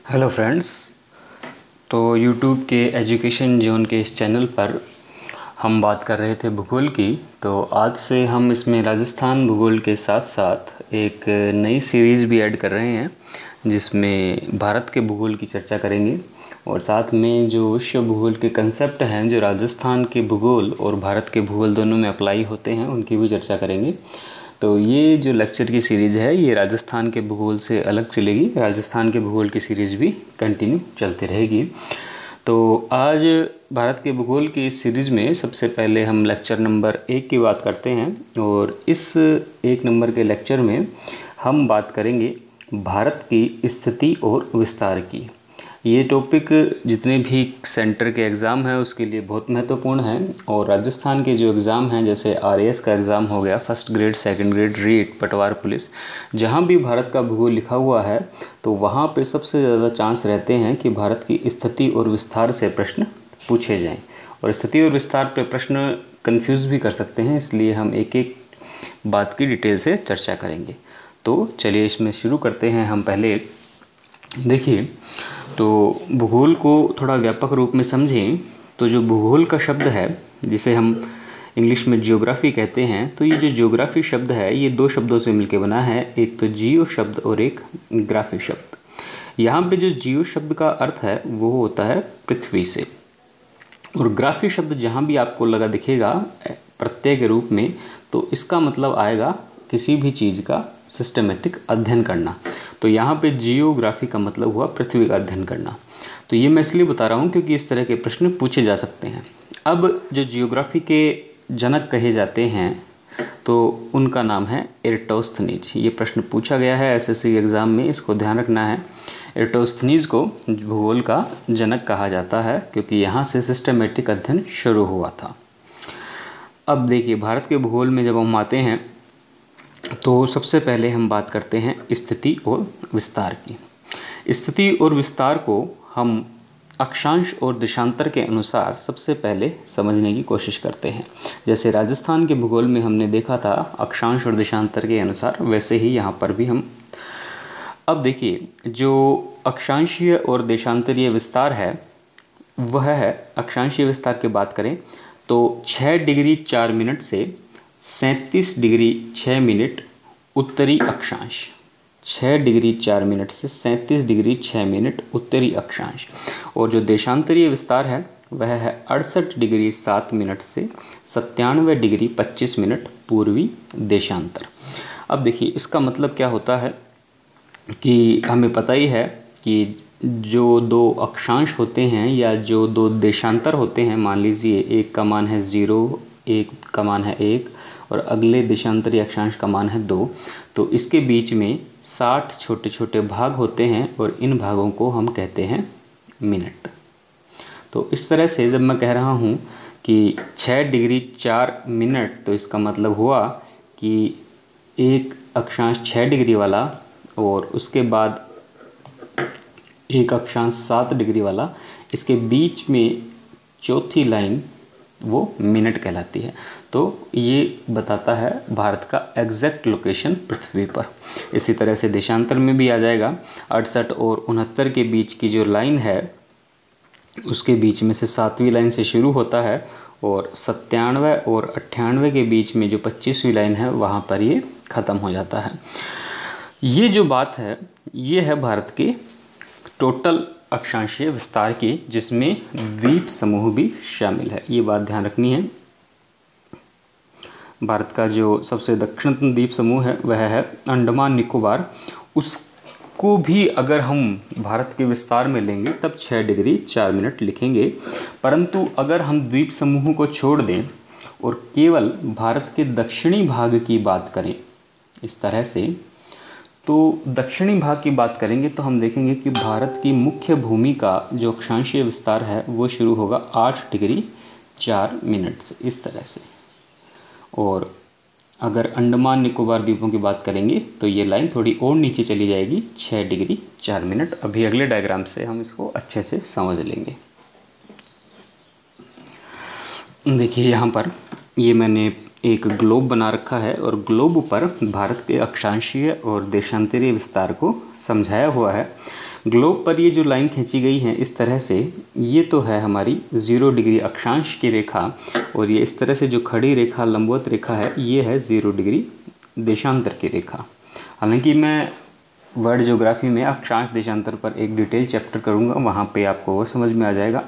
Hello friends. तो YouTube के education zone के इस चैनल पर हम बात कर रहे थे भूगोल की। तो आज से हम इसमें राजस्थान भूगोल के साथ साथ एक नई सीरीज़ भी ऐड कर रहे हैं जिसमें भारत के भूगोल की चर्चा करेंगे और साथ में जो विश्व भूगोल के कंसेप्ट हैं जो राजस्थान के भूगोल और भारत के भूगोल दोनों में अप्लाई होते हैं उनकी भी चर्चा करेंगे। तो ये जो लेक्चर की सीरीज़ है ये राजस्थान के भूगोल से अलग चलेगी। राजस्थान के भूगोल की सीरीज़ भी कंटिन्यू चलती रहेगी। तो आज भारत के भूगोल की इस सीरीज़ में सबसे पहले हम लेक्चर नंबर 1 की बात करते हैं और इस 1 नंबर के लेक्चर में हम बात करेंगे भारत की स्थिति और विस्तार की। ये टॉपिक जितने भी सेंटर के एग्ज़ाम हैं उसके लिए बहुत महत्वपूर्ण है और राजस्थान के जो एग्ज़ाम हैं जैसे आरएएस का एग्ज़ाम हो गया, first grade, second grade, REET, Patwar police, जहाँ भी भारत का भूगोल लिखा हुआ है तो वहाँ पे सबसे ज़्यादा चांस रहते हैं कि भारत की स्थिति और विस्तार से प्रश्न पूछे जाएँ। और स्थिति और विस्तार पे प्रश्न कन्फ्यूज़ भी कर सकते हैं, इसलिए हम एक एक बात की डिटेल से चर्चा करेंगे। तो चलिए इसमें शुरू करते हैं। हम पहले देखिए तो भूगोल को थोड़ा व्यापक रूप में समझें तो जो भूगोल का शब्द है जिसे हम इंग्लिश में जियोग्राफी कहते हैं, तो ये जो जियोग्राफी शब्द है ये 2 शब्दों से मिलकर बना है, एक तो जियो शब्द और एक ग्राफी शब्द। यहाँ पे जो जियो शब्द का अर्थ है वो होता है पृथ्वी से, और ग्राफी शब्द जहाँ भी आपको लगा दिखेगा प्रत्यय के रूप में तो इसका मतलब आएगा किसी भी चीज़ का सिस्टमेटिक अध्ययन करना। तो यहाँ पे जियोग्राफी का मतलब हुआ पृथ्वी का अध्ययन करना। तो ये मैं इसलिए बता रहा हूँ क्योंकि इस तरह के प्रश्न पूछे जा सकते हैं। अब जो जियोग्राफी के जनक कहे जाते हैं तो उनका नाम है एराटोस्थनीज। ये प्रश्न पूछा गया है एसएससी एग्ज़ाम में, इसको ध्यान रखना है। एराटोस्थनीज को भूगोल का जनक कहा जाता है क्योंकि यहाँ से सिस्टमेटिक अध्ययन शुरू हुआ था। अब देखिए भारत के भूगोल में जब हम आते हैं तो सबसे पहले हम बात करते हैं स्थिति और विस्तार की। स्थिति और विस्तार को हम अक्षांश और देशांतर के अनुसार सबसे पहले समझने की कोशिश करते हैं। जैसे राजस्थान के भूगोल में हमने देखा था अक्षांश और देशांतर के अनुसार, वैसे ही यहाँ पर भी हम अब देखिए जो अक्षांशीय और देशांतरीय विस्तार है वह है, अक्षांशीय विस्तार की बात करें तो 6 डिग्री 4 मिनट से 37 डिग्री 6 मिनट उत्तरी अक्षांश, 6 डिग्री 4 मिनट से 37 डिग्री 6 मिनट उत्तरी अक्षांश। और जो देशांतरीय विस्तार है वह है 68 डिग्री 7 मिनट से 97 डिग्री 25 मिनट पूर्वी देशांतर। अब देखिए इसका मतलब क्या होता है कि हमें पता ही है कि जो 2 अक्षांश होते हैं या जो 2 देशांतर होते हैं, मान लीजिए एक का मान है 0, एक का मान है 1 और अगले देशांतरीय अक्षांश का मान है 2, तो इसके बीच में 60 छोटे छोटे भाग होते हैं और इन भागों को हम कहते हैं मिनट। तो इस तरह से जब मैं कह रहा हूँ कि 6 डिग्री 4 मिनट तो इसका मतलब हुआ कि एक अक्षांश 6 डिग्री वाला और उसके बाद एक अक्षांश 7 डिग्री वाला, इसके बीच में चौथी लाइन वो मिनट कहलाती है। तो ये बताता है भारत का एग्जैक्ट लोकेशन पृथ्वी पर। इसी तरह से देशांतर में भी आ जाएगा। 68 और 69 के बीच की जो लाइन है उसके बीच में से 7वीं लाइन से शुरू होता है और 97 और 98 के बीच में जो 25वीं लाइन है वहाँ पर ये ख़त्म हो जाता है। ये जो बात है ये है भारत के टोटल अक्षांशीय विस्तार की, जिसमें द्वीप समूह भी शामिल है। ये बात ध्यान रखनी है। भारत का जो सबसे दक्षिणतम द्वीप समूह है वह है अंडमान निकोबार। उसको भी अगर हम भारत के विस्तार में लेंगे तब 6 डिग्री 4 मिनट लिखेंगे, परंतु अगर हम द्वीप समूह को छोड़ दें और केवल भारत के दक्षिणी भाग की बात करें इस तरह से, तो दक्षिणी भाग की बात करेंगे तो हम देखेंगे कि भारत की मुख्य भूमि का जो अक्षांशीय विस्तार है वो शुरू होगा 8 डिग्री 4 मिनट से, इस तरह से। और अगर अंडमान निकोबार द्वीपों की बात करेंगे तो ये लाइन थोड़ी और नीचे चली जाएगी 6 डिग्री 4 मिनट। अभी अगले डायग्राम से हम इसको अच्छे से समझ लेंगे। देखिए यहाँ पर ये मैंने एक ग्लोब बना रखा है और ग्लोब पर भारत के अक्षांशीय और देशांतरीय विस्तार को समझाया हुआ है। ग्लोब पर ये जो लाइन खींची गई है इस तरह से, ये तो है हमारी 0 डिग्री अक्षांश की रेखा, और ये इस तरह से जो खड़ी रेखा लंबवत रेखा है ये है 0 डिग्री देशांतर की रेखा। हालांकि मैं वर्ल्ड ज्योग्राफी में अक्षांश देशांतर पर एक डिटेल चैप्टर करूँगा, वहाँ पे आपको वो समझ में आ जाएगा।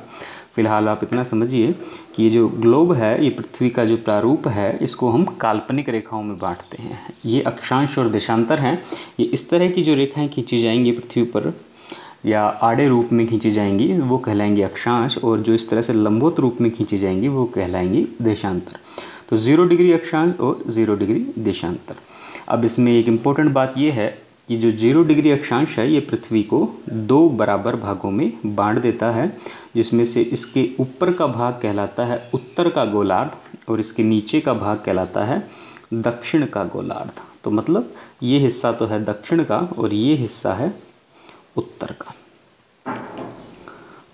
फिलहाल आप इतना समझिए कि ये जो ग्लोब है, ये पृथ्वी का जो प्रारूप है, इसको हम काल्पनिक रेखाओं में बांटते हैं। ये अक्षांश और देशांतर हैं। ये इस तरह की जो रेखाएं खींची जाएंगी पृथ्वी पर या आड़े रूप में खींची जाएंगी वो कहलाएंगी अक्षांश, और जो इस तरह से लंबवत रूप में खींची जाएंगी वो कहलाएंगी देशांतर। तो 0 डिग्री अक्षांश और 0 डिग्री देशांतर। अब इसमें एक इम्पोर्टेंट बात यह है कि जो 0 डिग्री अक्षांश है ये पृथ्वी को 2 बराबर भागों में बांट देता है, जिसमें से इसके ऊपर का भाग कहलाता है उत्तर का गोलार्ध और इसके नीचे का भाग कहलाता है दक्षिण का गोलार्ध। तो मतलब ये हिस्सा तो है दक्षिण का और ये हिस्सा है उत्तर का।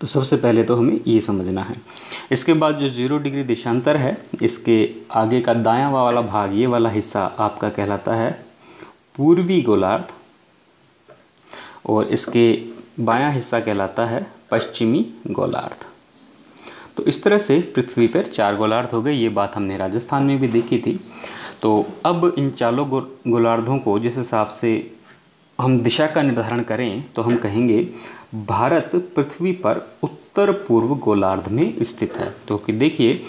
तो सबसे पहले तो हमें ये समझना है। इसके बाद जो 0 डिग्री देशांतर है, इसके आगे का दायां वाला भाग, ये वाला हिस्सा आपका कहलाता है पूर्वी गोलार्ध, और इसके बायां हिस्सा कहलाता है पश्चिमी गोलार्ध। तो इस तरह से पृथ्वी पर 4 गोलार्ध हो गए। ये बात हमने राजस्थान में भी देखी थी। तो अब इन चारों गोलार्धों को जिस हिसाब से हम दिशा का निर्धारण करें तो हम कहेंगे भारत पृथ्वी पर उत्तर पूर्व गोलार्ध में स्थित है। तो कि देखिए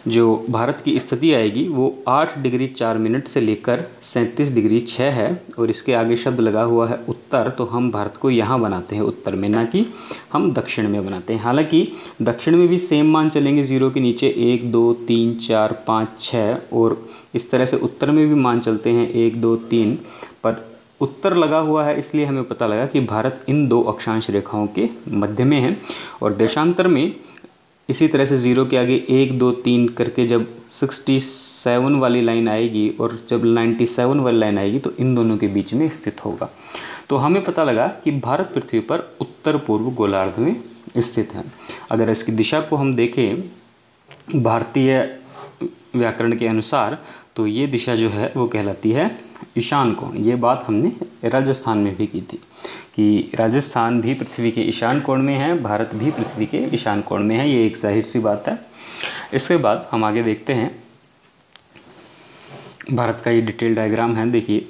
जो भारत की स्थिति आएगी वो 8 डिग्री 4 मिनट से लेकर 37 डिग्री 6 है, और इसके आगे शब्द लगा हुआ है उत्तर। तो हम भारत को यहाँ बनाते हैं उत्तर में, ना कि हम दक्षिण में बनाते हैं। हालांकि दक्षिण में भी सेम मान चलेंगे, 0 के नीचे 1 2 3 4 5 6, और इस तरह से उत्तर में भी मान चलते हैं 1 2 3, पर उत्तर लगा हुआ है इसलिए हमें पता लगा कि भारत इन 2 अक्षांश रेखाओं के मध्य में है। और देशांतर में इसी तरह से 0 के आगे 1 2 3 करके जब 67 वाली लाइन आएगी और जब 97 वाली लाइन आएगी तो इन दोनों के बीच में स्थित होगा। तो हमें पता लगा कि भारत पृथ्वी पर उत्तर पूर्व गोलार्ध में स्थित है। अगर इसकी दिशा को हम देखें भारतीय व्याकरण के अनुसार तो ये दिशा जो है वो कहलाती है ईशान कोण। ये बात हमने राजस्थान में भी की थी कि राजस्थान भी पृथ्वी के ईशान कोण में है, भारत भी पृथ्वी के ईशान कोण में है। ये एक जाहिर सी बात है। इसके बाद हम आगे देखते हैं भारत का ये डिटेल डायग्राम है। देखिए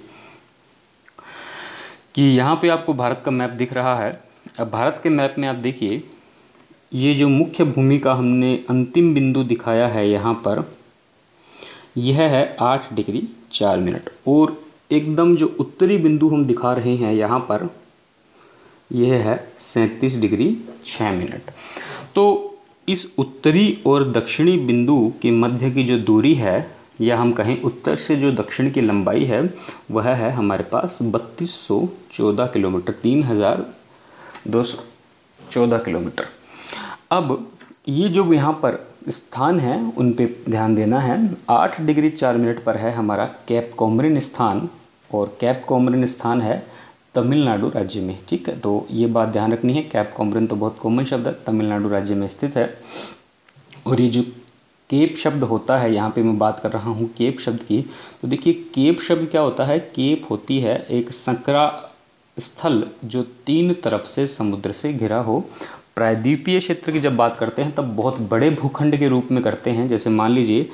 कि यहाँ पे आपको भारत का मैप दिख रहा है। अब भारत के मैप में आप देखिए ये जो मुख्य भूमि का हमने अंतिम बिंदु दिखाया है यहाँ पर, यह है 8 डिग्री 4 मिनट, और एकदम जो उत्तरी बिंदु हम दिखा रहे हैं यहाँ पर यह है 37 डिग्री 6 मिनट। तो इस उत्तरी और दक्षिणी बिंदु के मध्य की जो दूरी है, या हम कहें उत्तर से जो दक्षिण की लंबाई है, वह है हमारे पास 3214 किलोमीटर, 3214 किलोमीटर। अब ये जो यहाँ पर स्थान है उन पे ध्यान देना है। 8 डिग्री 4 मिनट पर है हमारा कैप कॉमरिन स्थान, और कैप कॉमरिन स्थान है तमिलनाडु राज्य में। ठीक है, तो ये बात ध्यान रखनी है। कैप कॉमरिन तो बहुत कॉमन शब्द है, तमिलनाडु राज्य में स्थित है। और ये जो केप शब्द होता है, यहाँ पे मैं बात कर रहा हूँ केप शब्द की, तो देखिए केप शब्द क्या होता है। केप होती है एक संकरा स्थल जो 3 तरफ से समुद्र से घिरा हो। प्रायद्वीपीय क्षेत्र की जब बात करते हैं तब बहुत बड़े भूखंड के रूप में करते हैं। जैसे मान लीजिए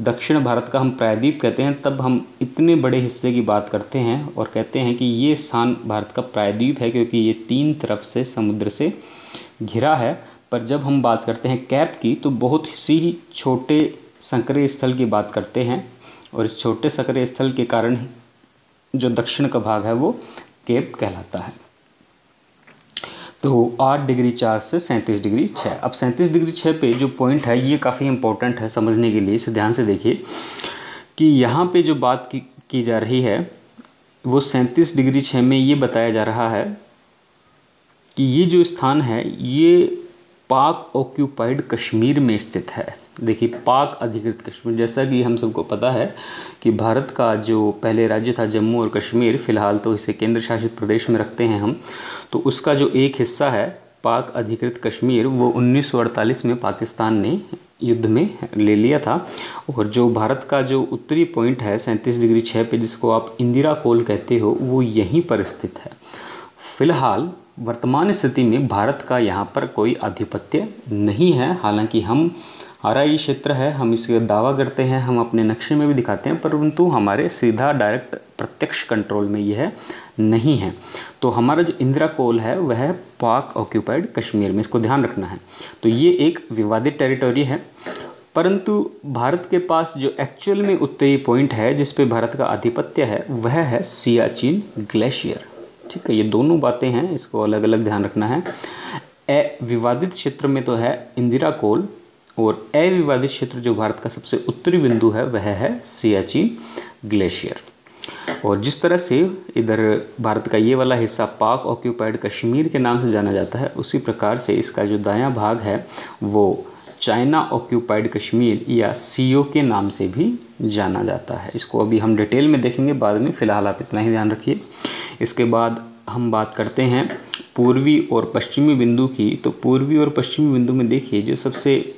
दक्षिण भारत का हम प्रायद्वीप कहते हैं, तब हम इतने बड़े हिस्से की बात करते हैं और कहते हैं कि ये स्थान भारत का प्रायद्वीप है क्योंकि ये 3 तरफ से समुद्र से घिरा है। पर जब हम बात करते हैं कैप की तो बहुत सी ही छोटे संकरे स्थल की बात करते हैं, और इस छोटे संकरे स्थल के कारण जो दक्षिण का भाग है वो केप कहलाता है। तो 8 डिग्री 4 से 37 डिग्री 6। अब 37 डिग्री 6 पे जो पॉइंट है ये काफ़ी इंपॉर्टेंट है समझने के लिए। इसे ध्यान से देखिए कि यहाँ पे जो बात की जा रही है वो 37 डिग्री 6 में ये बताया जा रहा है कि ये जो स्थान है ये पाक ऑक्यूपाइड कश्मीर में स्थित है। देखिए पाक अधिकृत कश्मीर, जैसा कि हम सबको पता है कि भारत का जो पहले राज्य था जम्मू और कश्मीर, फ़िलहाल तो इसे केंद्र शासित प्रदेश में रखते हैं हम, तो उसका जो एक हिस्सा है पाक अधिकृत कश्मीर वो 1948 में पाकिस्तान ने युद्ध में ले लिया था। और जो भारत का जो उत्तरी पॉइंट है 37 डिग्री 6 पे, जिसको आप इंदिरा कोल कहते हो, वो यहीं पर स्थित है। फ़िलहाल वर्तमान स्थिति में भारत का यहाँ पर कोई आधिपत्य नहीं है। हालांकि हमारा ये क्षेत्र है, हम इसका दावा करते हैं, हम अपने नक्शे में भी दिखाते हैं, परंतु हमारे सीधा डायरेक्ट प्रत्यक्ष कंट्रोल में यह नहीं है। तो हमारा जो इंदिरा कोल है वह है पाक ऑक्यूपाइड कश्मीर में, इसको ध्यान रखना है। तो ये एक विवादित टेरिटोरी है, परंतु भारत के पास जो एक्चुअल में उत्तरी पॉइंट है जिस पे भारत का आधिपत्य है वह है सियाचिन ग्लेशियर। ठीक है, ये दोनों बातें हैं, इसको अलग अलग ध्यान रखना है। विवादित क्षेत्र में तो है इंदिरा कोल, और अविवादित क्षेत्र जो भारत का सबसे उत्तरी बिंदु है वह है सियाचिन ग्लेशियर। और जिस तरह से इधर भारत का ये वाला हिस्सा पाक ऑक्यूपाइड कश्मीर के नाम से जाना जाता है, उसी प्रकार से इसका जो दायां भाग है वो चाइना ऑक्यूपाइड कश्मीर या सीओ के नाम से भी जाना जाता है। इसको अभी हम डिटेल में देखेंगे बाद में, फ़िलहाल आप इतना ही ध्यान रखिए। इसके बाद हम बात करते हैं पूर्वी और पश्चिमी बिंदु की। तो पूर्वी और पश्चिमी बिंदु में देखिए, जो सबसे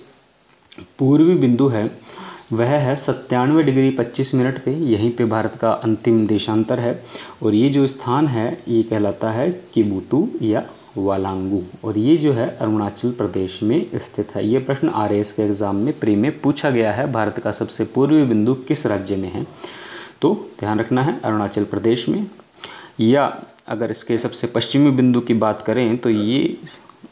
पूर्वी बिंदु है वह है 97 डिग्री 25 मिनट पे, यहीं पे भारत का अंतिम देशांतर है। और ये जो स्थान है ये कहलाता है किबुतु या वालांगू, और ये जो है अरुणाचल प्रदेश में स्थित है। ये प्रश्न आरएएस के एग्ज़ाम में प्री में पूछा गया है, भारत का सबसे पूर्वी बिंदु किस राज्य में है, तो ध्यान रखना है अरुणाचल प्रदेश में। या अगर इसके सबसे पश्चिमी बिंदु की बात करें तो ये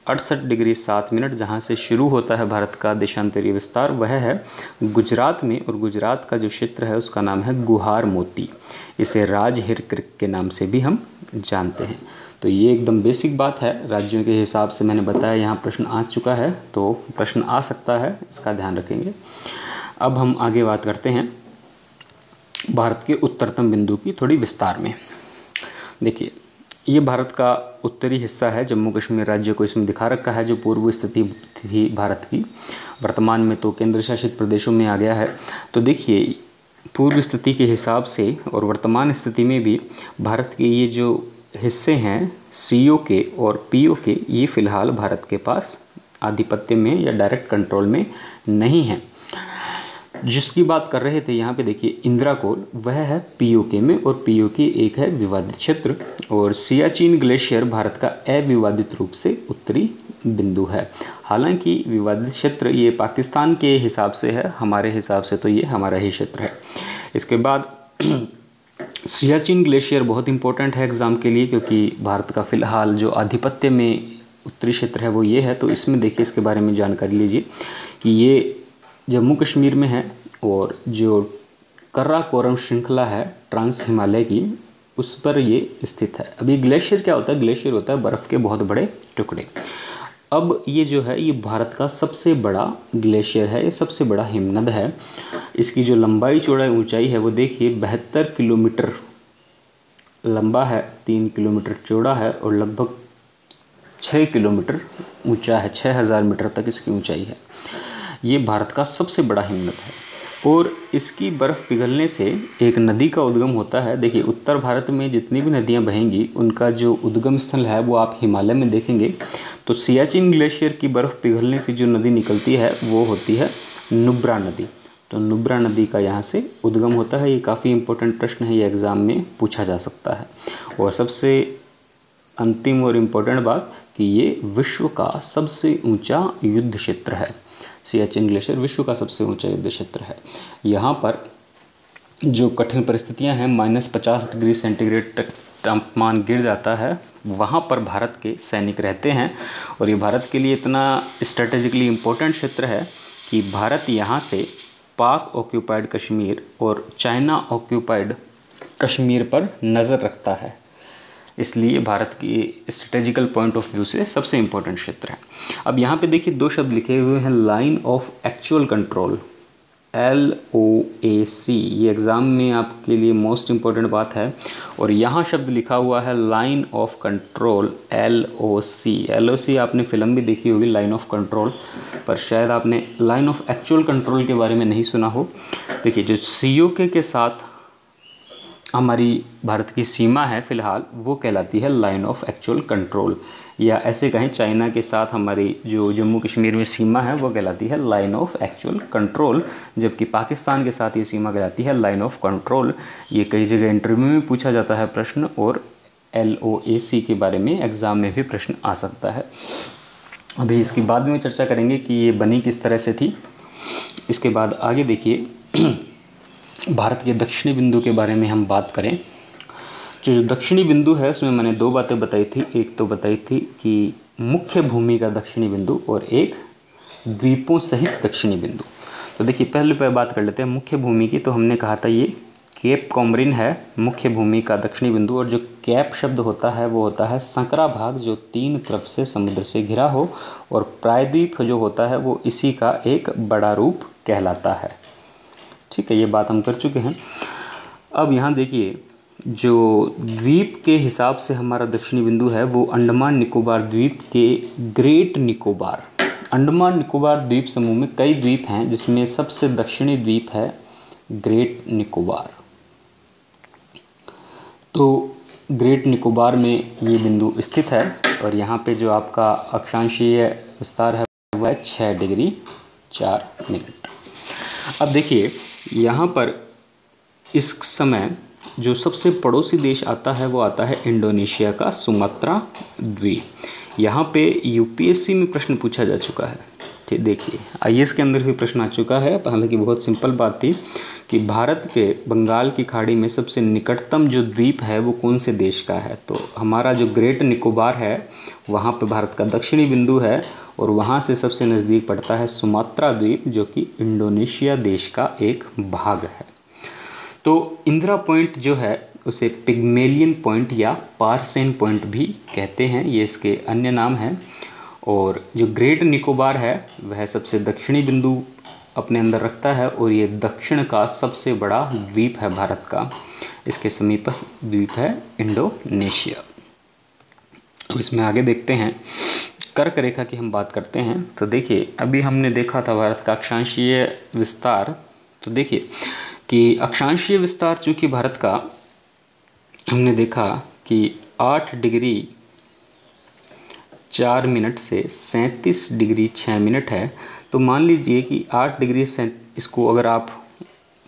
68 डिग्री 7 मिनट जहाँ से शुरू होता है भारत का देशांतरीय विस्तार वह है गुजरात में, और गुजरात का जो क्षेत्र है उसका नाम है गुहार मोती। इसे राजहिर क्रिक के नाम से भी हम जानते हैं। तो ये एकदम बेसिक बात है, राज्यों के हिसाब से मैंने बताया, यहाँ प्रश्न आ चुका है तो प्रश्न आ सकता है, इसका ध्यान रखेंगे। अब हम आगे बात करते हैं भारत के उत्तरतम बिंदु की थोड़ी विस्तार में। देखिए, ये भारत का उत्तरी हिस्सा है, जम्मू कश्मीर राज्य को इसमें दिखा रखा है, जो पूर्व स्थिति थी भारत की, वर्तमान में तो केंद्र शासित प्रदेशों में आ गया है। तो देखिए, पूर्व स्थिति के हिसाब से और वर्तमान स्थिति में भी भारत के ये जो हिस्से हैं सीओ के और पीओ के, ये फ़िलहाल भारत के पास आधिपत्य में या डायरेक्ट कंट्रोल में नहीं है। जिसकी बात कर रहे थे यहाँ पे देखिए, इंदिरा कोल वह है पीओके में, और पीओके एक है विवादित क्षेत्र, और सियाचिन ग्लेशियर भारत का अविवादित रूप से उत्तरी बिंदु है। हालांकि विवादित क्षेत्र ये पाकिस्तान के हिसाब से है, हमारे हिसाब से तो ये हमारा ही क्षेत्र है। इसके बाद सियाचिन ग्लेशियर बहुत इंपॉर्टेंट है एग्ज़ाम के लिए, क्योंकि भारत का फ़िलहाल जो आधिपत्य में उत्तरी क्षेत्र है वो ये है। तो इसमें देखिए, इसके बारे में जानकारी लीजिए कि ये जम्मू कश्मीर में है, और जो कर्राकोरम श्रृंखला है ट्रांस हिमालय की, उस पर ये स्थित है। अभी ग्लेशियर क्या होता है? ग्लेशियर होता है बर्फ़ के बहुत बड़े टुकड़े। अब ये जो है ये भारत का सबसे बड़ा ग्लेशियर है, ये सबसे बड़ा हिमनद है। इसकी जो लंबाई चौड़ाई ऊंचाई है वो देखिए 72 किलोमीटर लंबा है, 3 किलोमीटर चौड़ा है, और लगभग 6 किलोमीटर ऊंचा है, 6000 मीटर तक इसकी ऊंचाई है। ये भारत का सबसे बड़ा हिमनद है, और इसकी बर्फ़ पिघलने से एक नदी का उद्गम होता है। देखिए, उत्तर भारत में जितनी भी नदियां बहेंगी उनका जो उद्गम स्थल है वो आप हिमालय में देखेंगे। तो सियाचिन ग्लेशियर की बर्फ़ पिघलने से जो नदी निकलती है वो होती है नुब्रा नदी। तो नुब्रा नदी का यहाँ से उद्गम होता है। ये काफ़ी इंपॉर्टेंट प्रश्न है, ये एग्ज़ाम में पूछा जा सकता है। और सबसे अंतिम और इम्पोर्टेंट बात कि ये विश्व का सबसे ऊंचा युद्ध क्षेत्र है। सियाचिन ग्लेशियर विश्व का सबसे ऊंचा युद्ध क्षेत्र है। यहाँ पर जो कठिन परिस्थितियाँ हैं, -50 डिग्री सेंटीग्रेड तक तापमान गिर जाता है, वहाँ पर भारत के सैनिक रहते हैं। और ये भारत के लिए इतना स्ट्रेटेजिकली इम्पोर्टेंट क्षेत्र है कि भारत यहाँ से पाक ऑक्यूपाइड कश्मीर और चाइना ऑक्यूपाइड कश्मीर पर नज़र रखता है। इसलिए भारत की स्ट्रेटेजिकल पॉइंट ऑफ व्यू से सबसे इम्पोर्टेंट क्षेत्र है। अब यहाँ पे देखिए 2 शब्द लिखे हुए हैं, line of actual control, LOAC। ये एग्ज़ाम में आपके लिए मोस्ट इम्पोर्टेंट बात है। और यहाँ शब्द लिखा हुआ है line of control, LOC। LOC आपने फिल्म भी देखी होगी लाइन ऑफ कंट्रोल, पर शायद आपने लाइन ऑफ एक्चुअल कंट्रोल के बारे में नहीं सुना हो। देखिए, जो COK के साथ हमारी भारत की सीमा है फ़िलहाल, वो कहलाती है लाइन ऑफ एक्चुअल कंट्रोल, या ऐसे कहें चाइना के साथ हमारी जो जम्मू कश्मीर में सीमा है वो कहलाती है लाइन ऑफ एक्चुअल कंट्रोल, जबकि पाकिस्तान के साथ ये सीमा कहलाती है लाइन ऑफ कंट्रोल। ये कई जगह इंटरव्यू में पूछा जाता है प्रश्न, और LOAC के बारे में एग्ज़ाम में भी प्रश्न आ सकता है। अभी इसकी बाद में चर्चा करेंगे कि ये बनी किस तरह से थी। इसके बाद आगे देखिए भारत के दक्षिणी बिंदु के बारे में हम बात करें। जो दक्षिणी बिंदु है उसमें मैंने दो बातें बताई थी। एक तो बताई थी कि मुख्य भूमि का दक्षिणी बिंदु और एक द्वीपों सहित दक्षिणी बिंदु। तो देखिए पहले पर बात कर लेते हैं मुख्य भूमि की। तो हमने कहा था ये केप कॉमरिन है मुख्य भूमि का दक्षिणी बिंदु। और जो कैप शब्द होता है वो होता है संकरा भाग जो तीन तरफ से समुद्र से घिरा हो, और प्रायद्वीप जो होता है वो इसी का एक बड़ा रूप कहलाता है। ठीक है, ये बात हम कर चुके हैं। अब यहाँ देखिए जो द्वीप के हिसाब से हमारा दक्षिणी बिंदु है वो अंडमान निकोबार द्वीप के ग्रेट निकोबार। अंडमान निकोबार द्वीप समूह में कई द्वीप हैं जिसमें सबसे दक्षिणी द्वीप है ग्रेट निकोबार। तो ग्रेट निकोबार में ये बिंदु स्थित है और यहाँ पे जो आपका अक्षांशीय विस्तार है वह है 6 डिग्री 4 मिनट। अब देखिए यहाँ पर इस समय जो सबसे पड़ोसी देश आता है वो आता है इंडोनेशिया का सुमात्रा द्वीप। यहाँ पे यूपीएससी में प्रश्न पूछा जा चुका है। ठीक, देखिए आईएएस के अंदर भी प्रश्न आ चुका है। हालांकि बहुत सिंपल बात थी कि भारत के बंगाल की खाड़ी में सबसे निकटतम जो द्वीप है वो कौन से देश का है। तो हमारा जो ग्रेट निकोबार है वहाँ पे भारत का दक्षिणी बिंदु है और वहाँ से सबसे नज़दीक पड़ता है सुमात्रा द्वीप जो कि इंडोनेशिया देश का एक भाग है। तो इंदिरा पॉइंट जो है उसे पिग्मेलियन पॉइंट या पारसेन पॉइंट भी कहते हैं, ये इसके अन्य नाम हैं। और जो ग्रेट निकोबार है वह सबसे दक्षिणी बिंदु अपने अंदर रखता है और ये दक्षिण का सबसे बड़ा द्वीप है भारत का। इसके समीपस्थ द्वीप है इंडोनेशिया। अब इसमें आगे देखते हैं कर्क रेखा की हम बात करते हैं। तो देखिए अभी हमने देखा था भारत का अक्षांशीय विस्तार। तो देखिए कि अक्षांशीय विस्तार चूँकि भारत का हमने देखा कि 8 डिग्री 4 मिनट से 37 डिग्री 6 मिनट है। तो मान लीजिए कि 8 डिग्री से इसको अगर आप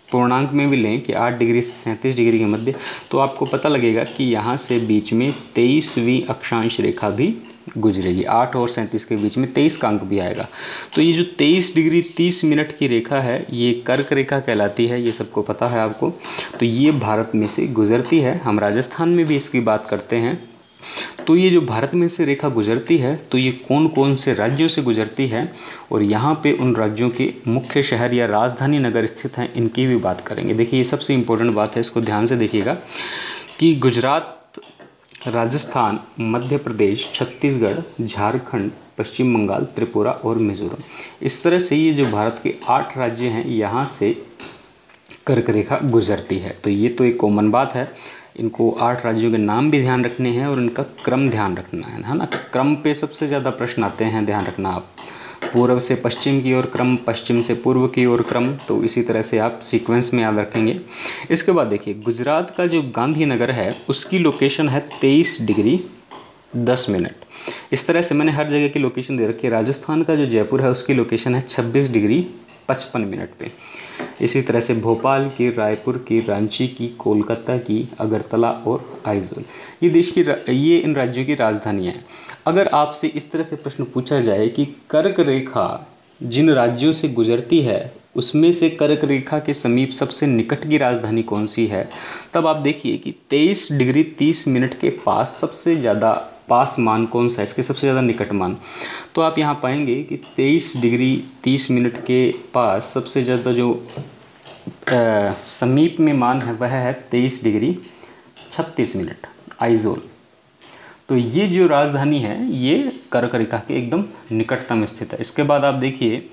पूर्णांक में भी लें कि 8 डिग्री से 37 डिग्री के मध्य, तो आपको पता लगेगा कि यहाँ से बीच में 23वीं अक्षांश रेखा भी गुजरेगी। 8 और 37 के बीच में 23 का अंक भी आएगा। तो ये जो 23 डिग्री 30 मिनट की रेखा है ये कर्क रेखा कहलाती है, ये सबको पता है आपको। तो ये भारत में से गुजरती है। हम राजस्थान में भी इसकी बात करते हैं। तो ये जो भारत में से रेखा गुजरती है तो ये कौन कौन से राज्यों से गुजरती है और यहाँ पे उन राज्यों के मुख्य शहर या राजधानी नगर स्थित हैं, इनकी भी बात करेंगे। देखिए ये सबसे इम्पोर्टेंट बात है, इसको ध्यान से देखिएगा कि गुजरात, राजस्थान, मध्य प्रदेश, छत्तीसगढ़, झारखंड, पश्चिम बंगाल, त्रिपुरा और मिजोरम, इस तरह से ये जो भारत के 8 राज्य हैं यहाँ से कर्क रेखा गुजरती है। तो ये तो एक कॉमन बात है। इनको 8 राज्यों के नाम भी ध्यान रखने हैं और इनका क्रम ध्यान रखना है ना। क्रम पे सबसे ज़्यादा प्रश्न आते हैं, ध्यान रखना आप। पूर्व से पश्चिम की ओर क्रम, पश्चिम से पूर्व की ओर क्रम, तो इसी तरह से आप सीक्वेंस में याद रखेंगे। इसके बाद देखिए गुजरात का जो गांधीनगर है उसकी लोकेशन है 23 डिग्री 10 मिनट। इस तरह से मैंने हर जगह की लोकेशन दे रखी है। राजस्थान का जो जयपुर है उसकी लोकेशन है 26 डिग्री 55 मिनट पे। इसी तरह से भोपाल की, रायपुर की, रांची की, कोलकाता की, अगरतला और आइजोल, ये इन राज्यों की राजधानियाँ हैं। अगर आपसे इस तरह से प्रश्न पूछा जाए कि कर्क रेखा जिन राज्यों से गुजरती है उसमें से कर्क रेखा के समीप सबसे निकट की राजधानी कौन सी है, तब आप देखिए कि 23 डिग्री 30 मिनट के पास सबसे ज़्यादा पास मान कौन सा है, इसके सबसे ज़्यादा निकट मान। तो आप यहाँ पाएंगे कि 23 डिग्री 30 मिनट के पास सबसे ज़्यादा जो समीप में मान है वह है 23 डिग्री 36 मिनट, आइजोल। तो ये जो राजधानी है ये कर्क रेखा के एकदम निकटतम स्थित है। इसके बाद आप देखिए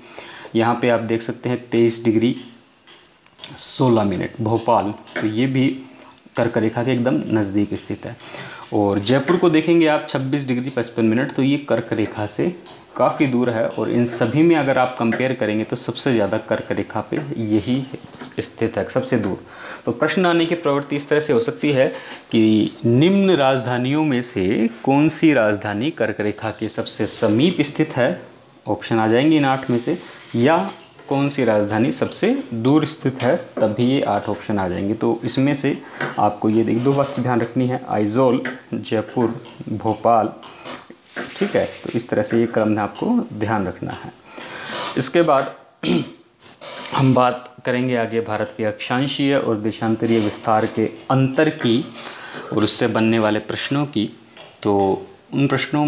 यहाँ पे आप देख सकते हैं 23 डिग्री 16 मिनट भोपाल, तो ये भी कर्क रेखा के एकदम नज़दीक स्थित है। और जयपुर को देखेंगे आप 26 डिग्री 55 मिनट, तो ये कर्क रेखा से काफ़ी दूर है। और इन सभी में अगर आप कंपेयर करेंगे तो सबसे ज़्यादा कर्क रेखा पे यही स्थित है, सबसे दूर। तो प्रश्न आने की प्रवृत्ति इस तरह से हो सकती है कि निम्न राजधानियों में से कौन सी राजधानी कर्क रेखा के सबसे समीप स्थित है, ऑप्शन आ जाएंगे इन 8 में से, या कौन सी राजधानी सबसे दूर स्थित है, तभी ये 8 ऑप्शन आ जाएंगे। तो इसमें से आपको ये 2 बात ध्यान रखनी है, आइजोल, जयपुर, भोपाल, ठीक है। तो इस तरह से ये क्रम आपको ध्यान रखना है। इसके बाद हम बात करेंगे आगे भारत के अक्षांशीय और देशांतरीय विस्तार के अंतर की और उससे बनने वाले प्रश्नों की। तो उन प्रश्नों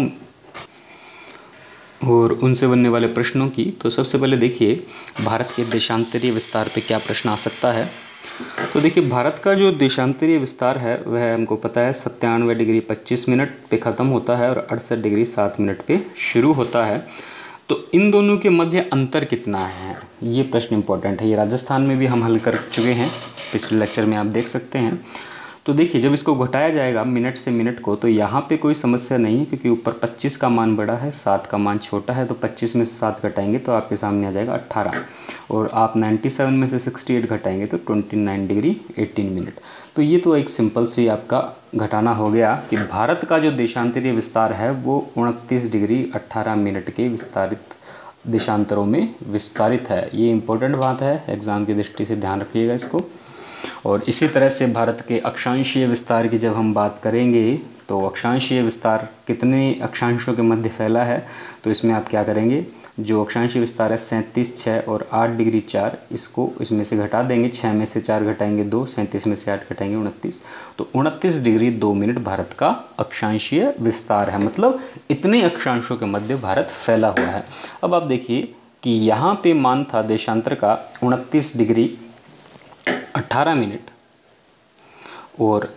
और उनसे बनने वाले प्रश्नों की, तो सबसे पहले देखिए भारत के देशांतरीय विस्तार पे क्या प्रश्न आ सकता है। तो देखिए भारत का जो देशांतरीय विस्तार है वह हमको पता है 97 डिग्री 25 मिनट पे ख़त्म होता है और 68 डिग्री 7 मिनट पे शुरू होता है। तो इन दोनों के मध्य अंतर कितना है, ये प्रश्न इंपॉर्टेंट है। ये राजस्थान में भी हम हल कर चुके हैं, पिछले लेक्चर में आप देख सकते हैं। तो देखिए जब इसको घटाया जाएगा मिनट से मिनट को, तो यहाँ पे कोई समस्या नहीं है, क्योंकि ऊपर 25 का मान बड़ा है, 7 का मान छोटा है। तो 25 में से 7 घटाएंगे तो आपके सामने आ जाएगा 18, और आप 97 में से 68 घटाएंगे तो 29 डिग्री 18 मिनट। तो ये तो एक सिंपल सी आपका घटाना हो गया कि भारत का जो देशांतरीय विस्तार है वो 29 डिग्री 18 मिनट के विस्तारित देशांतरों में विस्तारित है। ये इंपॉर्टेंट बात है, एग्ज़ाम की दृष्टि से ध्यान रखिएगा इसको। और इसी तरह से भारत के अक्षांशीय विस्तार की जब हम बात करेंगे, तो अक्षांशीय विस्तार कितने अक्षांशों के मध्य फैला है, तो इसमें आप क्या करेंगे, जो अक्षांशीय विस्तार है 37, 6 और 8 डिग्री 4, इसको इसमें से घटा देंगे। 6 में से 4 घटाएंगे 2, 37 में से 8 घटाएंगे 29। तो 29 डिग्री 2 मिनट भारत का अक्षांशीय विस्तार है, मतलब इतने अक्षांशों के मध्य भारत फैला हुआ है। अब आप देखिए कि यहाँ पे मान था देशांतर का 29 डिग्री 18 मिनट और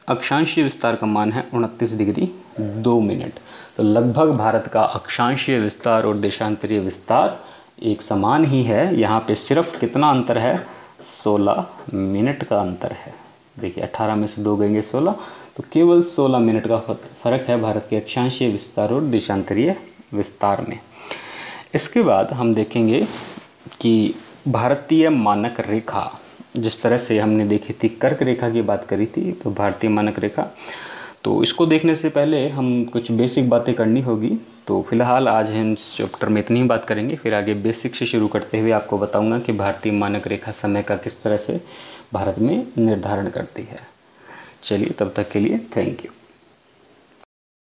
अक्षांशीय विस्तार का मान है 29 डिग्री 2 मिनट। तो लगभग भारत का अक्षांशीय विस्तार और देशांतरीय विस्तार एक समान ही है। यहाँ पे सिर्फ कितना अंतर है, 16 मिनट का अंतर है। देखिए 18 में से 2 गएंगे 16, तो केवल 16 मिनट का फ़र्क है भारत के अक्षांशीय विस्तार और देशांतरीय विस्तार में। इसके बाद हम देखेंगे कि भारतीय मानक रेखा, जिस तरह से हमने देखी थी कर्क रेखा की बात करी थी, तो भारतीय मानक रेखा, तो इसको देखने से पहले हम कुछ बेसिक बातें करनी होगी। तो फिलहाल आज हम इस चैप्टर में इतनी ही बात करेंगे, फिर आगे बेसिक से शुरू करते हुए आपको बताऊंगा कि भारतीय मानक रेखा समय का किस तरह से भारत में निर्धारण करती है। चलिए तब तक के लिए थैंक यू।